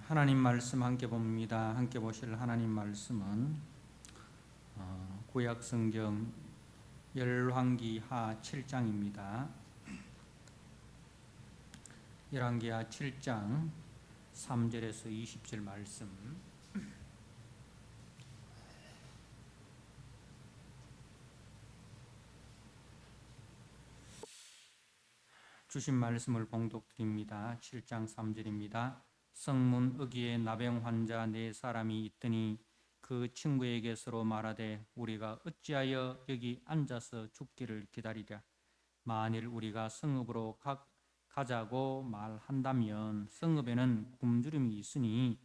하나님 말씀 함께 봅니다. 함께 보실 하나님 말씀은 구약 성경 열왕기하 7장입니다. 열왕기하 7장 3절에서 20절 말씀. 주신 말씀을 봉독드립니다. 7장 3절입니다. 성문 어귀에 나병 환자 4사람이 있더니 그 친구에게 서로 말하되 우리가 어찌하여 여기 앉아서 죽기를 기다리랴. 만일 우리가 성읍으로 가자고 말한다면 성읍에는 굶주림이 있으니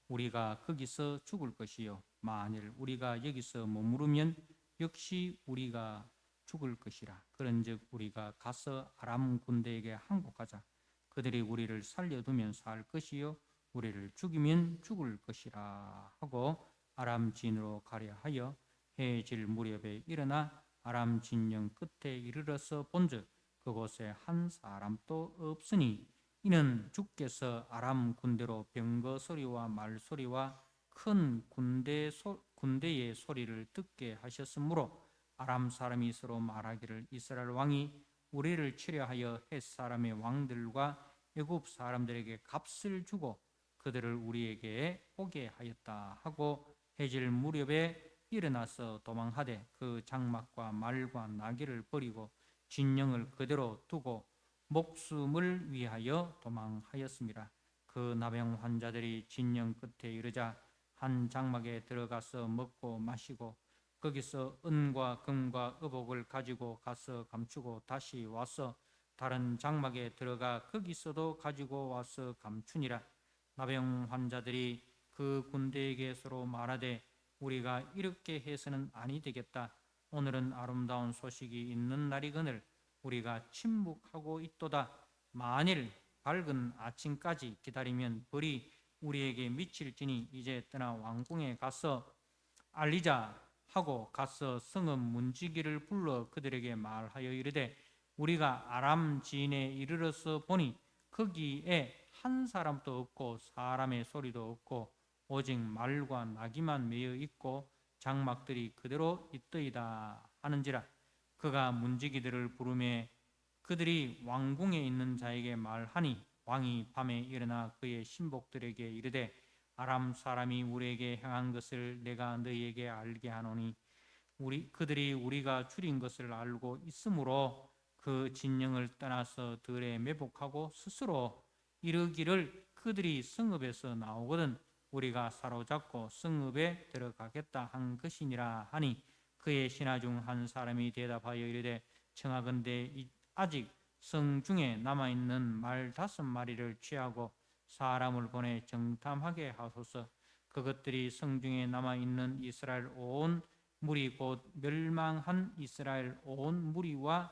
우리가 거기서 죽을 것이요 만일 우리가 여기서 머무르면 역시 우리가 죽을 것이라. 그런즉 우리가 가서 아람 군대에게 항복하자. 그들이 우리를 살려두면 살 것이요 우리를 죽이면 죽을 것이라 하고 아람 진으로 가려 하여 해질 무렵에 일어나 아람 진영 끝에 이르러서 본즉 그곳에 한 사람도 없으니 이는 주께서 아람 군대로 병거 소리와 말 소리와 큰 군대의 소리를 듣게 하셨으므로 아람 사람이 서로 말하기를 이스라엘 왕이 우리를 치려하여 헷 사람의 왕들과 애굽 사람들에게 값을 주고 그들을 우리에게 오게 하였다 하고 해질 무렵에 일어나서 도망하되 그 장막과 말과 나귀를 버리고 진영을 그대로 두고 목숨을 위하여 도망하였습니다. 그 나병 환자들이 진영 끝에 이르자 한 장막에 들어가서 먹고 마시고 거기서 은과 금과 의복을 가지고 가서 감추고 다시 와서 다른 장막에 들어가 거기서도 가지고 와서 감추니라. 나병 환자들이 그 군대에게 서로 말하되 우리가 이렇게 해서는 아니 되겠다. 오늘은 아름다운 소식이 있는 날이거늘 우리가 침묵하고 있도다. 만일 밝은 아침까지 기다리면 벌이 우리에게 미칠지니 이제 떠나 왕궁에 가서 알리자 하고 가서 성읍 문지기를 불러 그들에게 말하여 이르되 우리가 아람 지인에 이르러서 보니 거기에 한 사람도 없고 사람의 소리도 없고 오직 말과 나귀만 매여 있고 장막들이 그대로 있더이다 하는지라. 그가 문지기들을 부르매 그들이 왕궁에 있는 자에게 말하니 왕이 밤에 일어나 그의 신복들에게 이르되 아람 사람이 우리에게 행한 것을 내가 너희에게 알게 하노니 그들이 우리가 줄인 것을 알고 있으므로 그 진영을 떠나서 들에 매복하고 스스로 이르기를 그들이 성읍에서 나오거든 우리가 사로잡고 성읍에 들어가겠다 한 것이니라 하니 그의 신하 중 한 사람이 대답하여 이르되 청하건대 아직 성중에 남아있는 말 5마리를 취하고 사람을 보내 정탐하게 하소서. 그것들이 성중에 남아있는 이스라엘 온 무리 곧 멸망한 이스라엘 온 무리와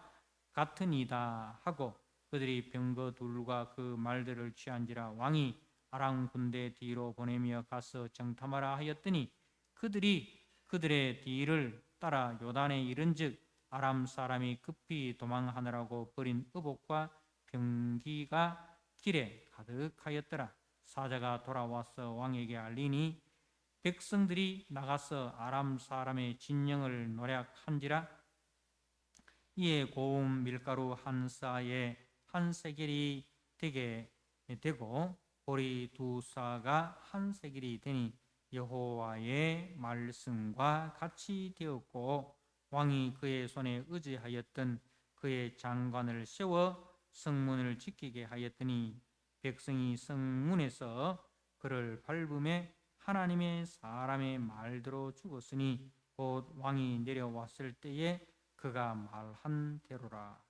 같으니이다 하고 그들이 병거 둘과 그 말들을 취한지라. 왕이 아람 군대 뒤로 보내며 가서 정탐하라 하였더니 그들이 그들의 뒤를 따라 요단에 이른즉 아람 사람이 급히 도망하느라고 버린 의복과 병기가 길에 가득하였더라. 사자가 돌아와서 왕에게 알리니 백성들이 나가서 아람 사람의 진영을 노략한지라. 이에 고운 밀가루 한 싸에 한 세겔이 되게 되고 보리 2싸가 한 세겔이 되니 여호와의 말씀과 같이 되었고 왕이 그의 손에 의지하였던 그의 장관을 세워 성문을 지키게 하였더니 백성이 성문에서 그를 밟음에 하나님의 사람의 말대로 죽었으니 곧 왕이 내려왔을 때에 그가 말한 대로라.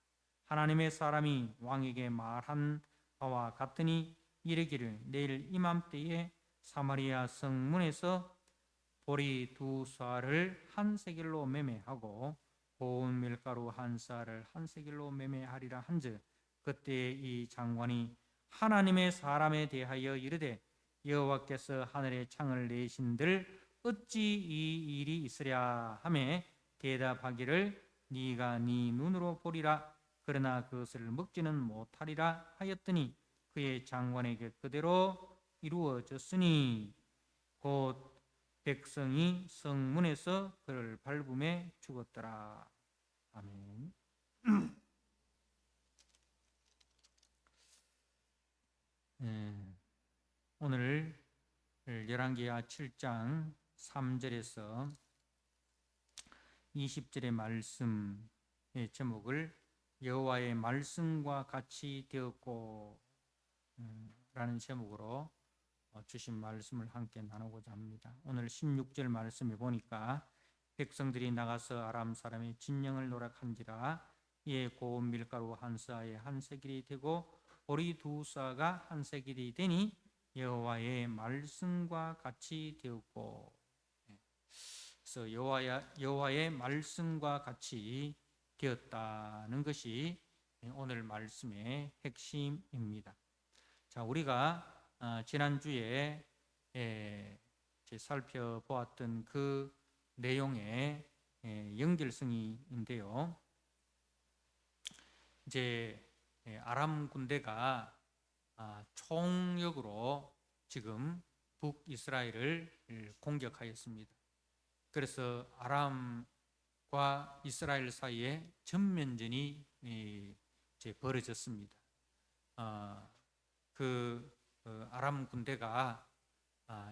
하나님의 사람이 왕에게 말한 바와 같으니 이르기를 내일 이맘때에 사마리아 성문에서 보리 2쌀을 한 세겔로 매매하고 고운 밀가루 한 쌀을 한 세겔로 매매하리라 한즉 그때 이 장관이 하나님의 사람에 대하여 이르되 여호와께서 하늘의 창을 내신들 어찌 이 일이 있으랴 하매 대답하기를 네가 네 눈으로 보리라 그러나 그것을 먹지는 못하리라 하였더니 그의 장관에게 그대로 이루어졌으니 곧 백성이 성문에서 그를 밟음에 죽었더라. 아멘. 오늘 열왕기하 7장 3절에서 20절의 말씀의 제목을 여호와의 말씀과 같이 되었고 라는 제목으로 주신 말씀을 함께 나누고자 합니다. 오늘 16절 말씀에 보니까 백성들이 나가서 아람 사람의 진영을 노력한지라 이에 고운 밀가루 한 사에 한 세겔이 되고 보리 두 사가 한 세겔이 되니 여호와의 말씀과 같이 되었고, 그래서 여호와의 말씀과 같이 되었다는 것이 오늘 말씀의 핵심입니다. 자, 우리가 지난주에 살펴보았던 그 내용의 연결성인데요. 이제 아람 군대가 총력으로 지금 북이스라엘을 공격하였습니다. 그래서 아람과 이스라엘 사이에 전면전이 이제 벌어졌습니다. 아람 군대가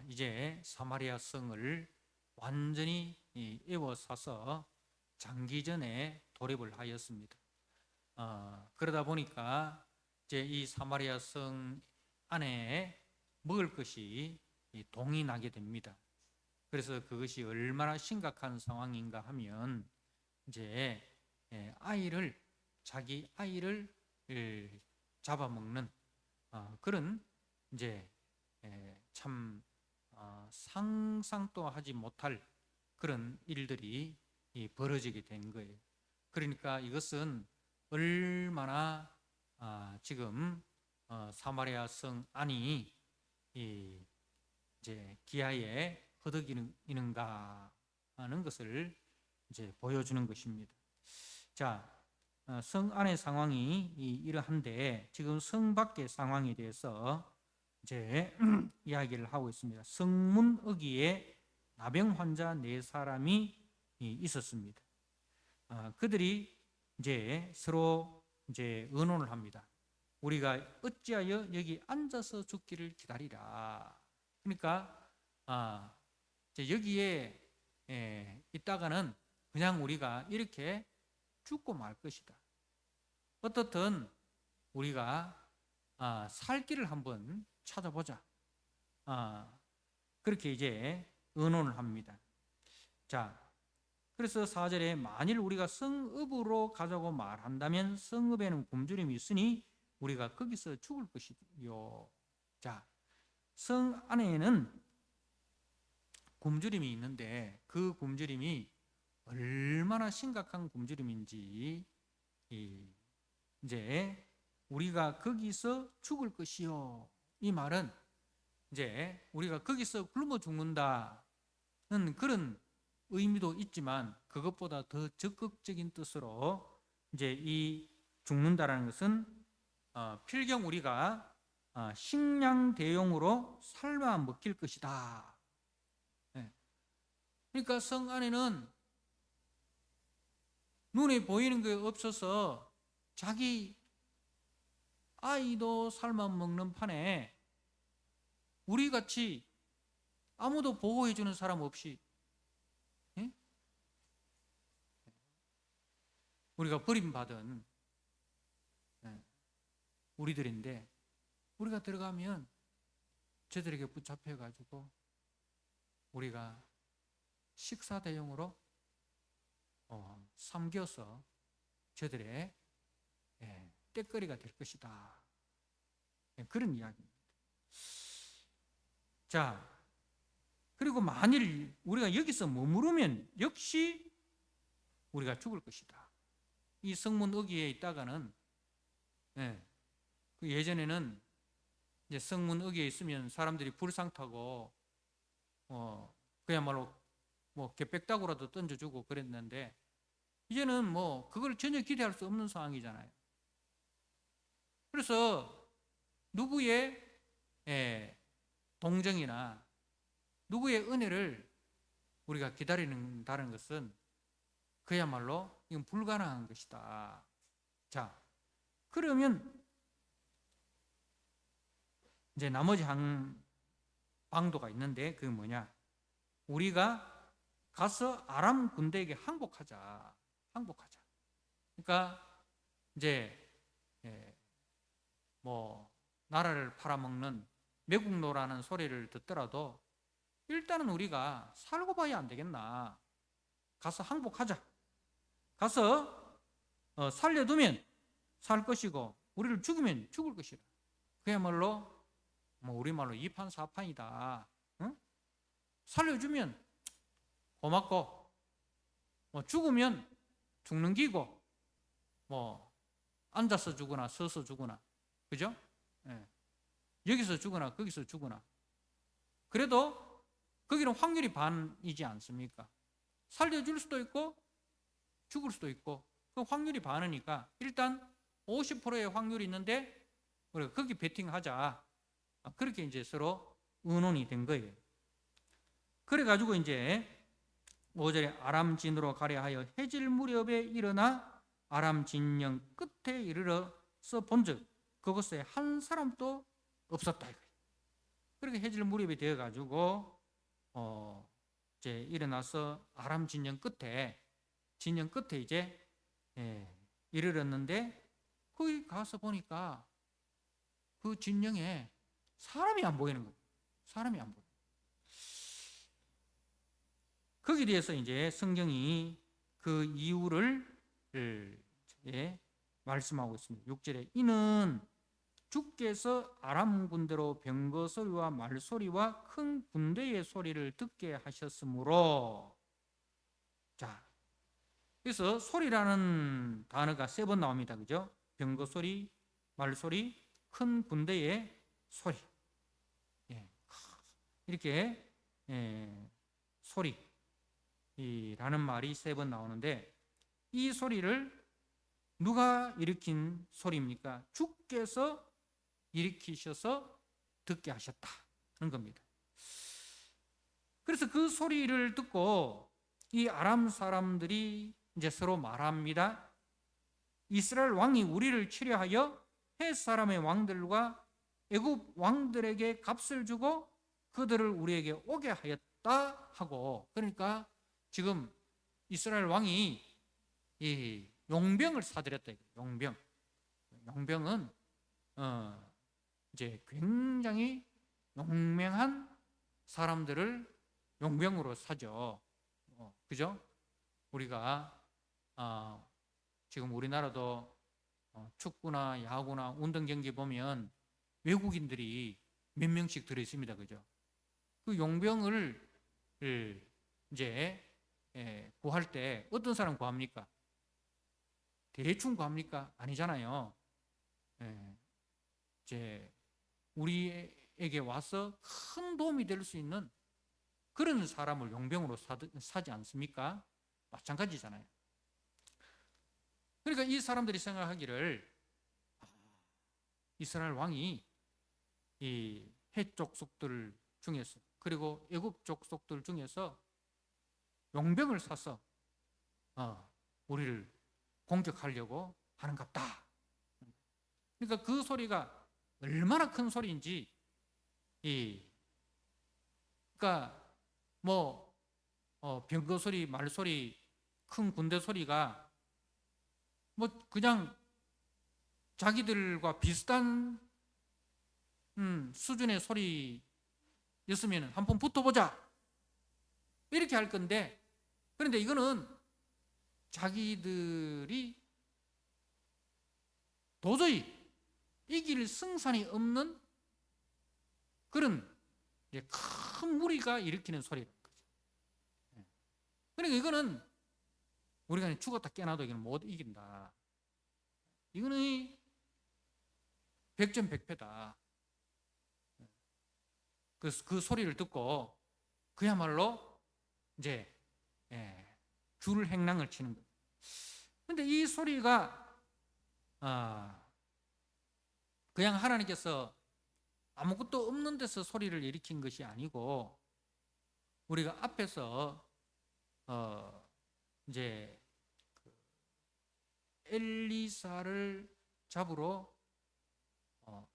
이제 사마리아 성을 완전히 에워싸서 장기전에 돌입을 하였습니다. 그러다 보니까 이제 이 사마리아 성 안에 먹을 것이 동이 나게 됩니다. 그래서 그것이 얼마나 심각한 상황인가 하면 이제 자기 아이를 잡아먹는 그런 이제 참 상상도 하지 못할 그런 일들이 벌어지게 된 거예요. 그러니까 이것은 얼마나 지금 사마리아 성 안이 이제 기아에 허덕이는가 하는 것을 이제 보여주는 것입니다. 자, 성 안의 상황이 이러한데 지금 성 밖의 상황에 대해서 이제 이야기를 하고 있습니다. 성문 어귀에 나병 환자 4사람이 있었습니다. 그들이 이제 서로 이제 의논을 합니다. 우리가 어찌하여 여기 앉아서 죽기를 기다리라. 그러니까 이제 여기에 있다가는 그냥 우리가 이렇게 죽고 말 것이다. 어떻든 우리가 살 길을 한번 찾아보자. 그렇게 이제 의논을 합니다. 자, 그래서 4절에 만일 우리가 성읍으로 가자고 말한다면 성읍에는 굶주림이 있으니 우리가 거기서 죽을 것이요. 자, 성 안에는 굶주림이 있는데 그 굶주림이 얼마나 심각한 굶주림인지 이제 우리가 거기서 죽을 것이요. 이 말은 이제 우리가 거기서 굶어 죽는다는 그런 의미도 있지만 그것보다 더 적극적인 뜻으로 이제 이 죽는다라는 것은 필경 우리가 식량 대용으로 삶아 먹힐 것이다. 그러니까 성 안에는 눈에 보이는 게 없어서 자기 아이도 삶아 먹는 판에 우리같이 아무도 보호해 주는 사람 없이 우리가 버림받은 우리들인데 우리가 들어가면 저들에게 붙잡혀가지고 우리가 식사 대용으로 삼겨서 저들의 떼거리가 될 것이다. 그런 이야기입니다. 자, 그리고 만일 우리가 여기서 머무르면 역시 우리가 죽을 것이다. 이 성문 어귀에 있다가는 그 예전에는 이제 성문 어귀에 있으면 사람들이 불상 타고 그야말로 뭐 개백다구라도 던져주고 그랬는데 이제는 뭐 그걸 전혀 기대할 수 없는 상황이잖아요. 그래서 누구의 동정이나 누구의 은혜를 우리가 기다리는다는 것은 그야말로 이건 불가능한 것이다. 자, 그러면 이제 나머지 한 방도가 있는데 그게 뭐냐? 우리가 가서 아람 군대에게 항복하자. 항복하자. 그러니까 이제 뭐 나라를 팔아먹는 매국노라는 소리를 듣더라도 일단은 우리가 살고 봐야 안 되겠나. 가서 항복하자. 가서 살려두면 살 것이고 우리를 죽이면 죽을 것이라. 그야말로 뭐 우리말로 이판사판이다. 응? 살려주면 고맙고 뭐 죽으면 죽는 기고 뭐 앉아서 죽거나 서서 죽거나 그죠? 예. 여기서 죽거나 거기서 죽거나 그래도 거기는 확률이 반이지 않습니까? 살려줄 수도 있고 죽을 수도 있고 그 확률이 반이니까 일단 50%의 확률이 있는데 우리가 거기 베팅하자. 그렇게 이제 서로 의논이 된 거예요. 그래가지고 이제 5절에 아람 진으로 가려 하여 해질 무렵에 일어나 아람 진영 끝에 이르러서 본즉 그곳에 한 사람도 없었다. 그렇게 해질 무렵이 되어가지고 이제 일어나서 아람 진영 끝에 이제 이르렀는데 거기 가서 보니까 그 진영에 사람이 안 보이는 거예요. 사람이 안 보여. 거기에 대해서 이제 성경이 그 이유를 말씀하고 있습니다. 6절에 이는 주께서 아람 군대로 병거 소리와 말소리와 큰 군대의 소리를 듣게 하셨으므로 자 그래서 소리라는 단어가 3번 나옵니다. 그죠? 병거 소리, 말소리, 큰 군대의 소리. 이렇게 소리라는 말이 3번 나오는데 이 소리를 누가 일으킨 소리입니까? 주께서 일으키셔서 듣게 하셨다는 겁니다. 그래서 그 소리를 듣고 이 아람 사람들이 이제 서로 말합니다. 이스라엘 왕이 우리를 치려하여 헷 사람의 왕들과 애굽 왕들에게 값을 주고 그들을 우리에게 오게 하였다 하고 그러니까 지금 이스라엘 왕이 이 용병을 사들였다. 용병은 이제 굉장히 용맹한 사람들을 용병으로 사죠. 그죠? 우리가 지금 우리나라도 축구나 야구나 운동 경기 보면 외국인들이 몇 명씩 들어 있습니다. 그죠? 그 용병을 이제 구할 때 어떤 사람 구합니까? 대충 구합니까? 아니잖아요. 이제 우리에게 와서 큰 도움이 될 수 있는 그런 사람을 용병으로 사지 않습니까? 마찬가지잖아요. 그러니까 이 사람들이 생각하기를 이스라엘 왕이 이 헷 족속들 중에서 그리고 애굽 족속들 중에서 용병을 사서 우리를 공격하려고 하는갑다. 그러니까 그 소리가 얼마나 큰 소리인지 그러니까 뭐 병거 소리, 말 소리, 큰 군대 소리가 뭐 그냥 자기들과 비슷한 수준의 소리였으면 한번 붙어보자 이렇게 할 건데 그런데 이거는 자기들이 도저히 이길 승산이 없는 그런 큰 무리가 일으키는 소리라는 거죠. 그러니까 이거는 우리가 죽었다 깨나도 이거는 못 이긴다. 이거는 백전백패다. 그 소리를 듣고 그야말로 이제 줄행랑을 치는 거예요. 그런데 이 소리가 그냥 하나님께서 아무것도 없는 데서 소리를 일으킨 것이 아니고 우리가 앞에서 이제 엘리사를 잡으러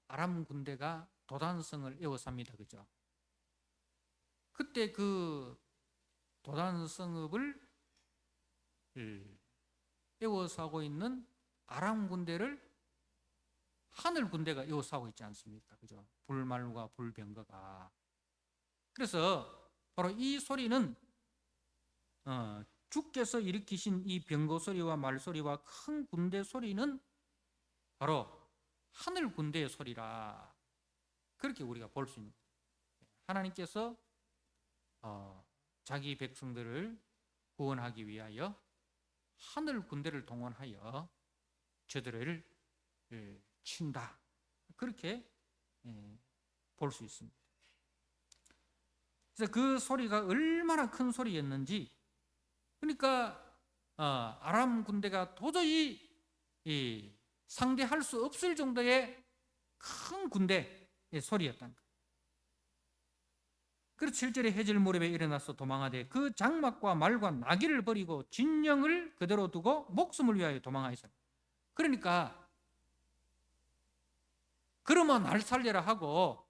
아람 군대가 도단성을 에워쌉니다. 그죠? 그때 그 도단 성읍을 에워싸고 있는 아람 군대를 하늘 군대가 에워싸고 있지 않습니까? 그죠? 불말과 불병거가. 그래서 바로 이 소리는 주께서 일으키신 이 병거 소리와 말소리와 큰 군대 소리는 바로 하늘 군대의 소리라. 그렇게 우리가 볼 수 있는 거예요. 하나님께서 자기 백성들을 구원하기 위하여 하늘 군대를 동원하여 저들을 친다. 그렇게 볼 수 있습니다. 그래서 그 소리가 얼마나 큰 소리였는지, 그러니까 아람 군대가 도저히 상대할 수 없을 정도의 큰 군대의 소리였다는 거예요. 그래서 7절에 해질 무렵에 일어나서 도망하되 그 장막과 말과 나귀를 버리고 진영을 그대로 두고 목숨을 위하여 도망하였어요. 그러니까 그러면 날 살려라 하고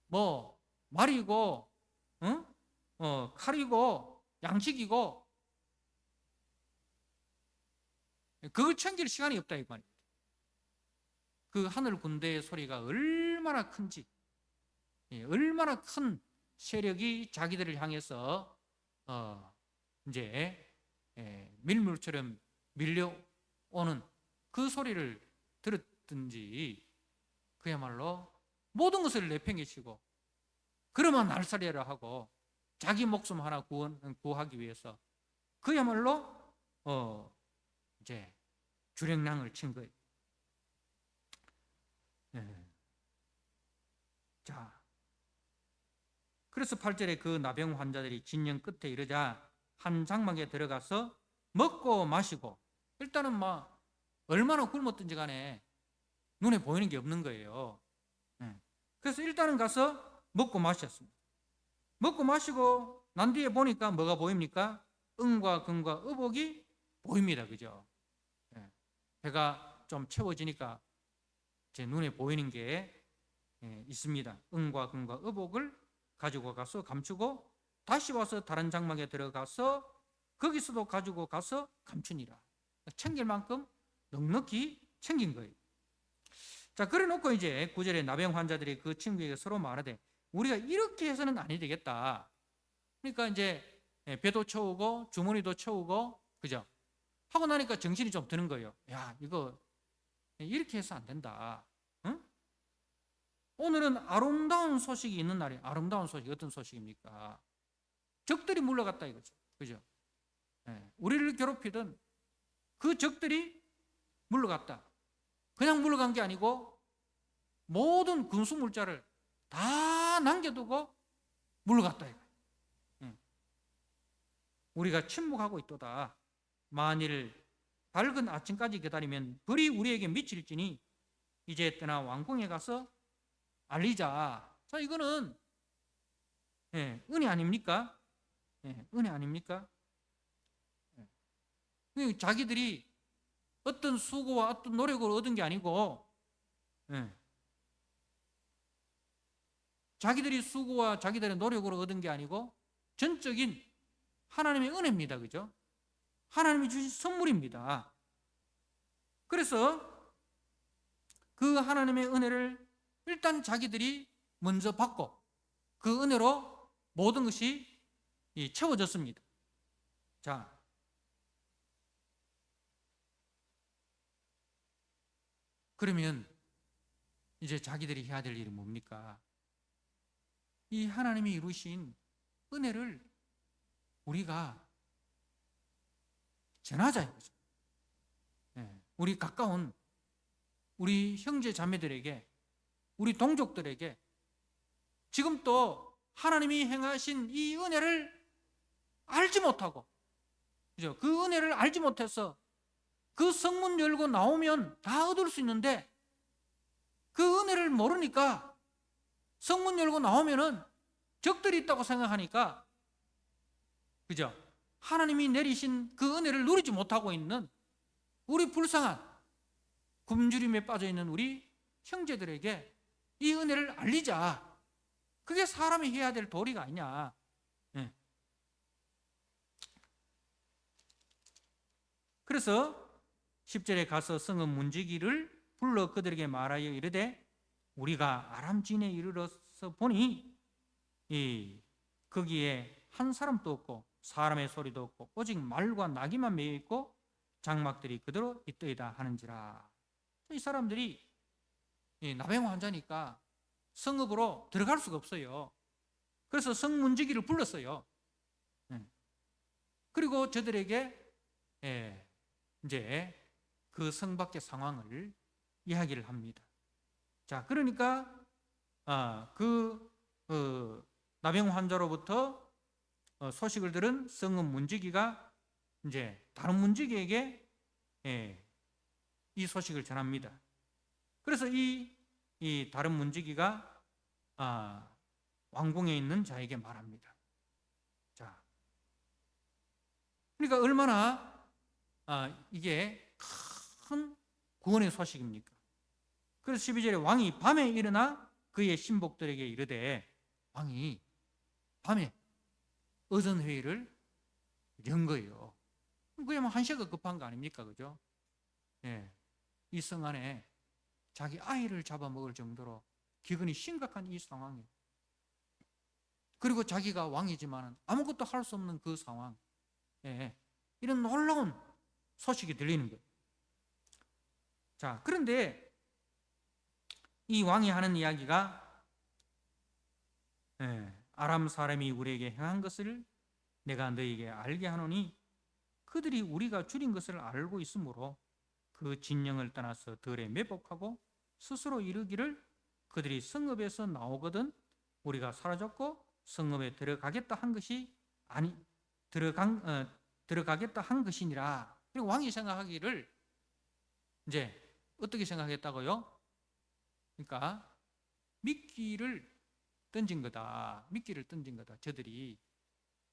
뭐 말이고 칼이고 양식이고 그걸 챙길 시간이 없다 이 말입니다. 그 하늘 군대의 소리가 얼마나 큰지, 얼마나 큰 세력이 자기들을 향해서 이제 밀물처럼 밀려오는 그 소리를 들었든지 그야말로 모든 것을 내팽개치고 그러면 날 살려라 하고 자기 목숨 하나 구하기 위해서 그야말로 이제 주력량을 친 거예요. 자, 그래서 8절에 그 나병 환자들이 진영 끝에 이르자 한 장막에 들어가서 먹고 마시고, 일단은 막 얼마나 굶었든지 간에 눈에 보이는 게 없는 거예요. 그래서 일단은 가서 먹고 마셨습니다. 먹고 마시고 난 뒤에 보니까 뭐가 보입니까? 은과 금과 의복이 보입니다. 그죠? 배가 좀 채워지니까 제 눈에 보이는 게 있습니다. 은과 금과 의복을 가지고 가서 감추고 다시 와서 다른 장막에 들어가서 거기서도 가지고 가서 감추니라. 챙길 만큼 넉넉히 챙긴 거예요. 자, 그래 놓고 이제 9절에 나병 환자들이 그 친구에게 서로 말하되 우리가 이렇게 해서는 아니 되겠다. 그러니까 이제 배도 채우고 주머니도 채우고, 그죠? 하고 나니까 정신이 좀 드는 거예요. 야, 이거 이렇게 해서 안 된다. 응? 오늘은 아름다운 소식이 있는 날이에요. 아름다운 소식, 어떤 소식입니까? 적들이 물러갔다 이거죠. 그죠? 우리를 괴롭히던 그 적들이 물러갔다. 그냥 물러간 게 아니고 모든 군수 물자를 다 남겨두고 물러갔다 이거예요. 우리가 침묵하고 있도다. 만일 밝은 아침까지 기다리면 불이 우리에게 미칠지니 이제 떠나 왕궁에 가서 알리자. 자, 이거는 은혜 아닙니까? 은혜 아닙니까? 자기들이 어떤 수고와 어떤 노력을 얻은 게 아니고 자기들이 수고와 자기들의 노력으로 얻은 게 아니고 전적인 하나님의 은혜입니다. 그죠? 하나님이 주신 선물입니다. 그래서 그 하나님의 은혜를 일단 자기들이 먼저 받고 그 은혜로 모든 것이 채워졌습니다. 자, 그러면 이제 자기들이 해야 될 일이 뭡니까? 이 하나님이 이루신 은혜를 우리가 전하자 이거죠. 우리 가까운 우리 형제 자매들에게, 우리 동족들에게 지금 또 하나님이 행하신 이 은혜를 알지 못하고, 그죠? 그 은혜를 알지 못해서 그 성문 열고 나오면 다 얻을 수 있는데 그 은혜를 모르니까 성문 열고 나오면은 적들이 있다고 생각하니까, 그죠? 하나님이 내리신 그 은혜를 누리지 못하고 있는 우리 불쌍한 굶주림에 빠져 있는 우리 형제들에게 이 은혜를 알리자. 그게 사람이 해야 될 도리가 아니냐. 예. 그래서 10절에 가서 성읍 문지기를 불러 그들에게 말하여 이르되 우리가 아람 진에 이르러서 보니 거기에 한 사람도 없고 사람의 소리도 없고 오직 말과 나귀만 매여 있고 장막들이 그대로 있더이다 하는지라. 이 사람들이 나병 환자니까 성읍으로 들어갈 수가 없어요. 그래서 성문지기를 불렀어요. 그리고 저들에게 이제 그 성 밖의 상황을 이야기를 합니다. 자, 그러니까 나병 환자로부터 소식을 들은 성읍 문지기가 이제 다른 문지기에게 이 소식을 전합니다. 그래서 이 다른 문지기가 왕궁에 있는 자에게 말합니다. 자, 그러니까 얼마나 이게 큰 구원의 소식입니까? 그래서 12절에 왕이 밤에 일어나 그의 신복들에게 이르되, 왕이 밤에 어전 회의를 연 거예요. 그냥 한시가 급한 거 아닙니까? 그죠? 예. 이 성 안에 자기 아이를 잡아먹을 정도로 기근이 심각한 이 상황이에요. 그리고 자기가 왕이지만 아무것도 할 수 없는 그 상황. 예. 이런 놀라운 소식이 들리는 거예요. 자, 그런데 이 왕이 하는 이야기가 아람 사람이 우리에게 행한 것을 내가 너희에게 알게 하노니 그들이 우리가 줄인 것을 알고 있으므로 그 진영을 떠나서 들에 매복하고 스스로 이르기를 그들이 성읍에서 나오거든 우리가 사라졌고 성읍에 들어가겠다 한 것이 들어가겠다 한 것이니라. 그리고 왕이 생각하기를 이제 어떻게 생각했다고요? 그러니까 미끼를 던진 거다. 미끼를 던진 거다. 저들이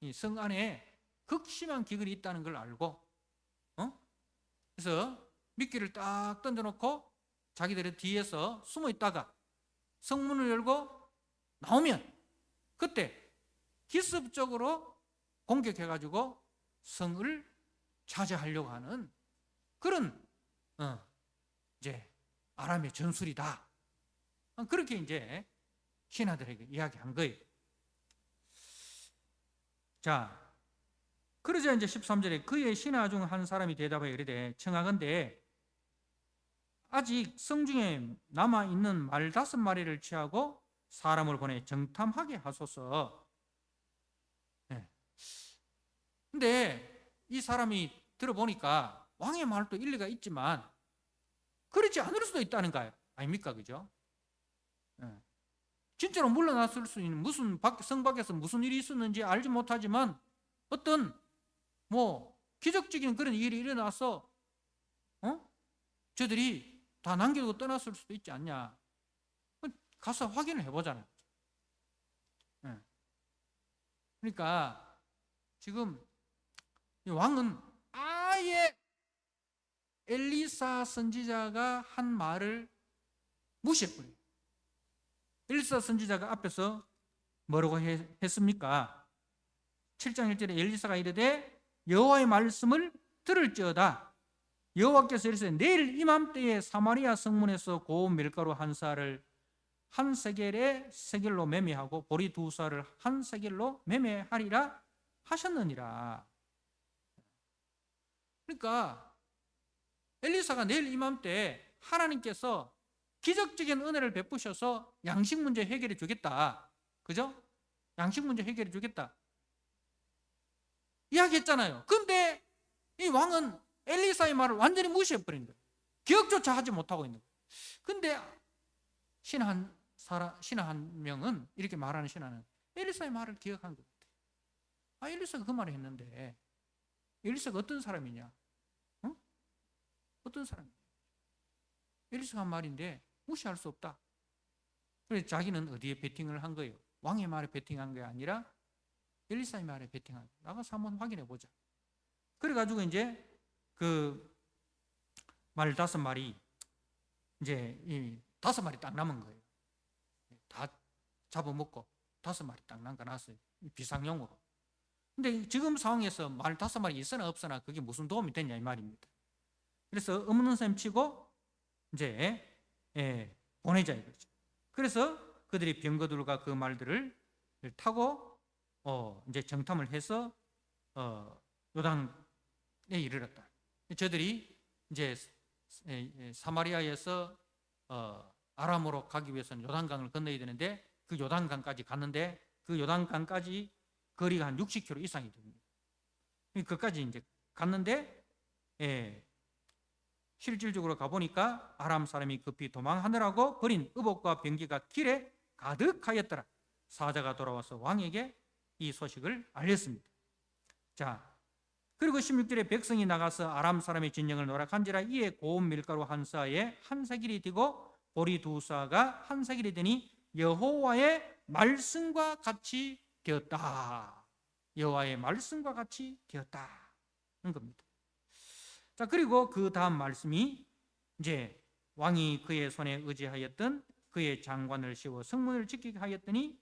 이 성 안에 극심한 기근이 있다는 걸 알고, 그래서 미끼를 딱 던져놓고 자기들의 뒤에서 숨어 있다가 성문을 열고 나오면 그때 기습적으로 공격해가지고 성을 차지하려고 하는 그런 이제 아람의 전술이다. 그렇게 이제 신하들에게 이야기한 거예요. 자, 그러자 이제 13절에 그의 신하 중 한 사람이 대답하여 이르되 청하건대 아직 성중에 남아 있는 말 5마리를 취하고 사람을 보내 정탐하게 하소서. 근데 이 사람이 들어보니까 왕의 말도 일리가 있지만 그렇지 않을 수도 있다는 거 아닙니까? 그죠? 진짜로 물러났을 수 있는 무슨 성 밖에서 무슨 일이 있었는지 알지 못하지만 어떤 기적적인 그런 일이 일어나서 저들이 다 남기고 떠났을 수도 있지 않냐. 가서 확인을 해보잖아요. 그러니까 지금 이 왕은 아예 엘리사 선지자가 한 말을 무시해버려요. 엘리사 선지자가 앞에서 뭐라고 했습니까? 7장 1절에 엘리사가 이르되 여호와의 말씀을 들을지어다. 여호와께서 이르시되 내일 이맘때에 사마리아 성문에서 고운 밀가루 한 쌀을 한 세겔에 세겔로 매매하고 보리 2쌀을 한 세겔로 매매하리라 하셨느니라. 그러니까 엘리사가 내일 이맘때 하나님께서 기적적인 은혜를 베푸셔서 양식 문제 해결해 주겠다. 그죠? 양식 문제 해결해 주겠다. 이야기했잖아요. 근데 이 왕은 엘리사의 말을 완전히 무시해버린 거예요. 기억조차 하지 못하고 있는 거예요. 근데 신하 한 명은 이렇게 말하는 신하는 엘리사의 말을 기억한 것 같아요. 엘리사가 그 말을 했는데 엘리사가 어떤 사람이냐? 어떤 사람이냐? 엘리사가 한 말인데 무시할 수 없다. 그래서 자기는 어디에 베팅을 한 거예요? 왕의 말에 베팅한 게 아니라 엘리사의 말에 베팅한 거예요. 나가서 한번 확인해 보자. 그래가지고 이제 그 말 5마리, 이제 이 5마리 딱 남은 거예요. 다 잡아먹고 5마리 딱 남겨놨어요. 비상용으로. 근데 지금 상황에서 말 5마리 있으나 없으나 그게 무슨 도움이 되냐 이 말입니다. 그래서 없는 셈 치고 이제 보내자 이거죠. 그래서 그들이 병거들과 그 말들을 타고 이제 정탐을 해서 요단에 이르렀다. 저들이 이제 사마리아에서 아람으로 가기 위해서는 요단강을 건너야 되는데 그 요단강까지 갔는데 그 요단강까지 거리가 한 60km 이상이 됩니다. 그까지 이제 갔는데 실질적으로 가보니까 아람 사람이 급히 도망하느라고 버린 의복과 병기가 길에 가득하였더라. 사자가 돌아와서 왕에게 이 소식을 알렸습니다. 자, 그리고 16절에 백성이 나가서 아람 사람의 진영을 노락한지라 이에 고운 밀가루 한 사에 한 세길이 되고 보리 2사가 한 세길이 되니 여호와의 말씀과 같이 되었다. 여호와의 말씀과 같이 되었다는 겁니다. 자, 그리고 그 다음 말씀이 이제 왕이 그의 손에 의지하였던 그의 장관을 세워 성문을 지키게 하였더니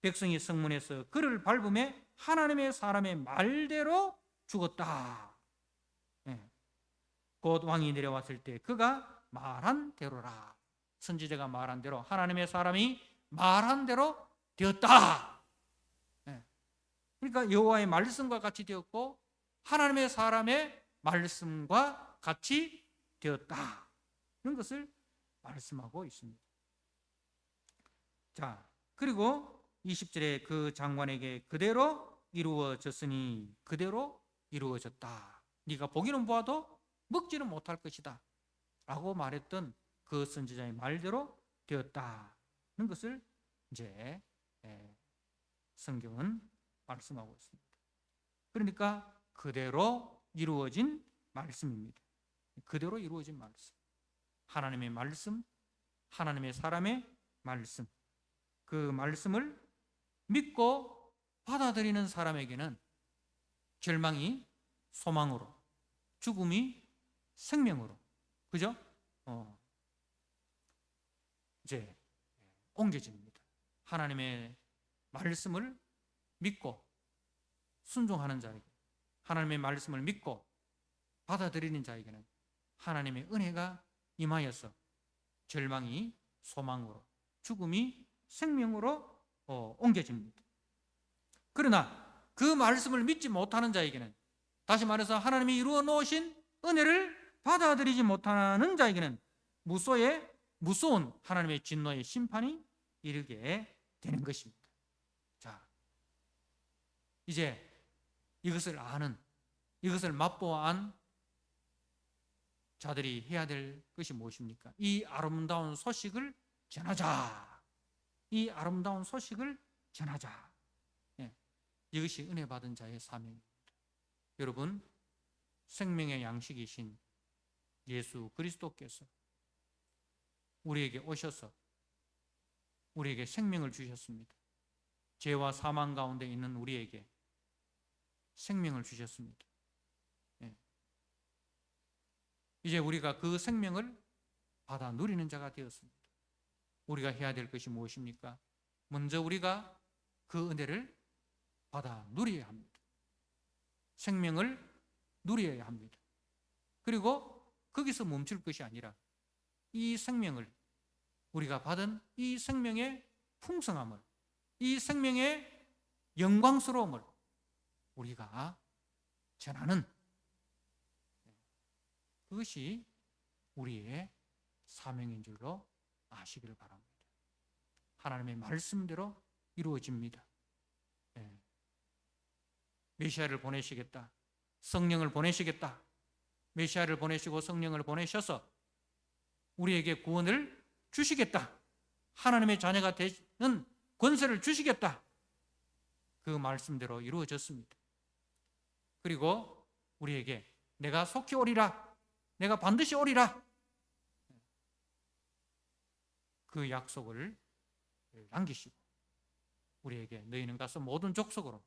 백성이 성문에서 그를 밟음에 하나님의 사람의 말대로 죽었다. 곧 왕이 내려왔을 때 그가 말한 대로라. 선지자가 말한 대로 하나님의 사람이 말한 대로 되었다. 그러니까 여호와의 말씀과 같이 되었고 하나님의 사람의 말씀과 같이 되었다. 이런 것을 말씀하고 있습니다. 자, 그리고 20절에 그 장관에게 그대로 이루어졌으니 그대로 이루어졌다. 네가 보기는 보아도 먹지는 못할 것이다 라고 말했던 그 선지자의 말대로 되었다는 것을 이제 성경은 말씀하고 있습니다. 그러니까 그대로 이루어진 말씀입니다. 그대로 이루어진 말씀. 하나님의 말씀, 하나님의 사람의 말씀. 그 말씀을 믿고 받아들이는 사람에게는 절망이 소망으로, 죽음이 생명으로, 그죠? 이제 옮겨집니다. 하나님의 말씀을 믿고 순종하는 자에게, 하나님의 말씀을 믿고 받아들이는 자에게는 하나님의 은혜가 임하여서 절망이 소망으로, 죽음이 생명으로 옮겨집니다. 그러나 그 말씀을 믿지 못하는 자에게는, 다시 말해서 하나님이 이루어 놓으신 은혜를 받아들이지 못하는 자에게는 무서운 하나님의 진노의 심판이 이르게 되는 것입니다. 자, 이제 이것을 아는, 이것을 맛보아한 자들이 해야 될 것이 무엇입니까? 이 아름다운 소식을 전하자. 이 아름다운 소식을 전하자. 이것이 은혜 받은 자의 사명입니다. 여러분, 생명의 양식이신 예수 그리스도께서 우리에게 오셔서 우리에게 생명을 주셨습니다. 죄와 사망 가운데 있는 우리에게 생명을 주셨습니다. 이제 우리가 그 생명을 받아 누리는 자가 되었습니다. 우리가 해야 될 것이 무엇입니까? 먼저 우리가 그 은혜를 받아 누려야 합니다. 생명을 누려야 합니다. 그리고 거기서 멈출 것이 아니라 이 생명을, 우리가 받은 이 생명의 풍성함을, 이 생명의 영광스러움을 우리가 전하는, 그것이 우리의 사명인 줄로 아시기를 바랍니다. 하나님의 말씀대로 이루어집니다. 메시아를 보내시겠다, 성령을 보내시겠다, 메시아를 보내시고 성령을 보내셔서 우리에게 구원을 주시겠다, 하나님의 자녀가 되는 권세를 주시겠다, 그 말씀대로 이루어졌습니다. 그리고 우리에게 내가 속히 오리라, 내가 반드시 오리라, 그 약속을 남기시고 우리에게 너희는 가서 모든 족속으로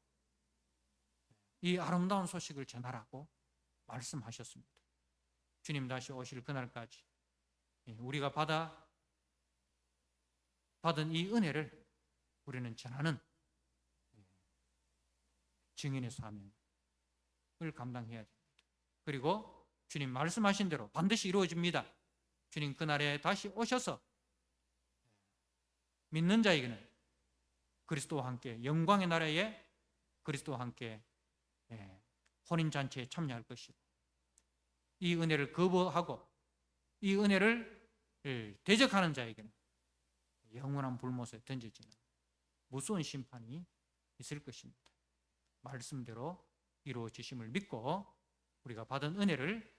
이 아름다운 소식을 전하라고 말씀하셨습니다. 주님 다시 오실 그날까지 우리가 받은 이 은혜를 우리는 전하는 증인의 사명을 감당해야 됩니다. 그리고 주님 말씀하신 대로 반드시 이루어집니다. 주님 그날에 다시 오셔서 믿는 자에게는 그리스도와 함께 영광의 나라에 그리스도와 함께 혼인잔치에 참여할 것이고, 이 은혜를 거부하고 이 은혜를 대적하는 자에게는 영원한 불못에 던져지는 무서운 심판이 있을 것입니다. 말씀대로 이루어지심을 믿고 우리가 받은 은혜를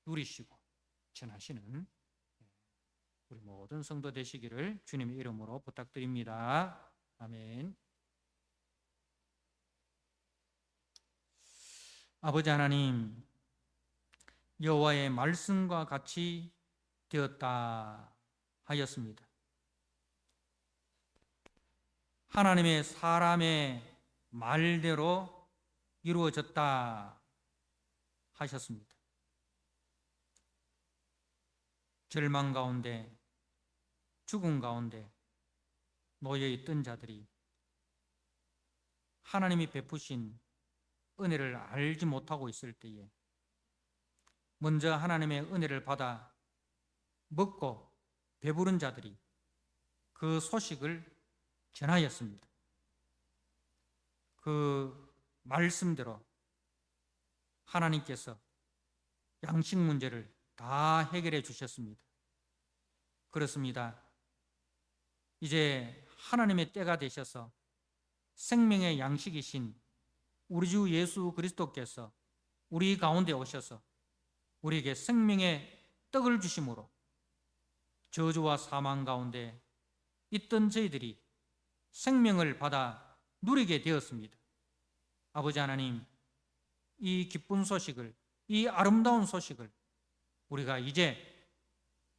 누리시고 전하시는 우리 모든 성도 되시기를 주님의 이름으로 부탁드립니다. 아멘. 아버지 하나님, 여호와의 말씀과 같이 되었다 하였습니다. 하나님의 사람의 말대로 이루어졌다 하셨습니다. 절망 가운데, 죽음 가운데 놓여 있던 자들이 하나님이 베푸신 은혜를 알지 못하고 있을 때에 먼저 하나님의 은혜를 받아 먹고 배부른 자들이 그 소식을 전하였습니다. 그 말씀대로 하나님께서 양식 문제를 다 해결해 주셨습니다. 그렇습니다. 이제 하나님의 때가 되셔서 생명의 양식이신 우리 주 예수 그리스도께서 우리 가운데 오셔서 우리에게 생명의 떡을 주심으로 저주와 사망 가운데 있던 저희들이 생명을 받아 누리게 되었습니다. 아버지 하나님, 이 기쁜 소식을, 이 아름다운 소식을 우리가 이제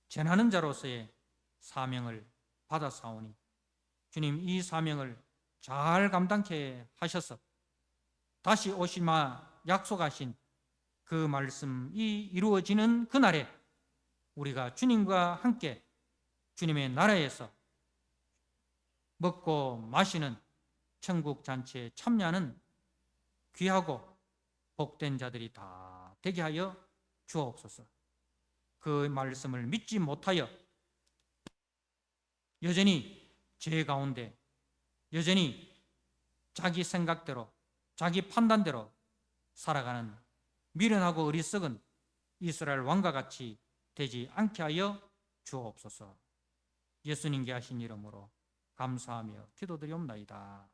전하는 자로서의 사명을 받아사오니 주님, 이 사명을 잘 감당케 하셔서 다시 오시마 약속하신 그 말씀이 이루어지는 그날에 우리가 주님과 함께 주님의 나라에서 먹고 마시는 천국 잔치에 참여하는 귀하고 복된 자들이 다 되게 하여 주옵소서. 그 말씀을 믿지 못하여 여전히 죄 가운데, 여전히 자기 생각대로, 자기 판단대로 살아가는 미련하고 어리석은 이스라엘 왕과 같이 되지 않게 하여 주옵소서. 예수님께 하신 이름으로 감사하며 기도드리옵나이다.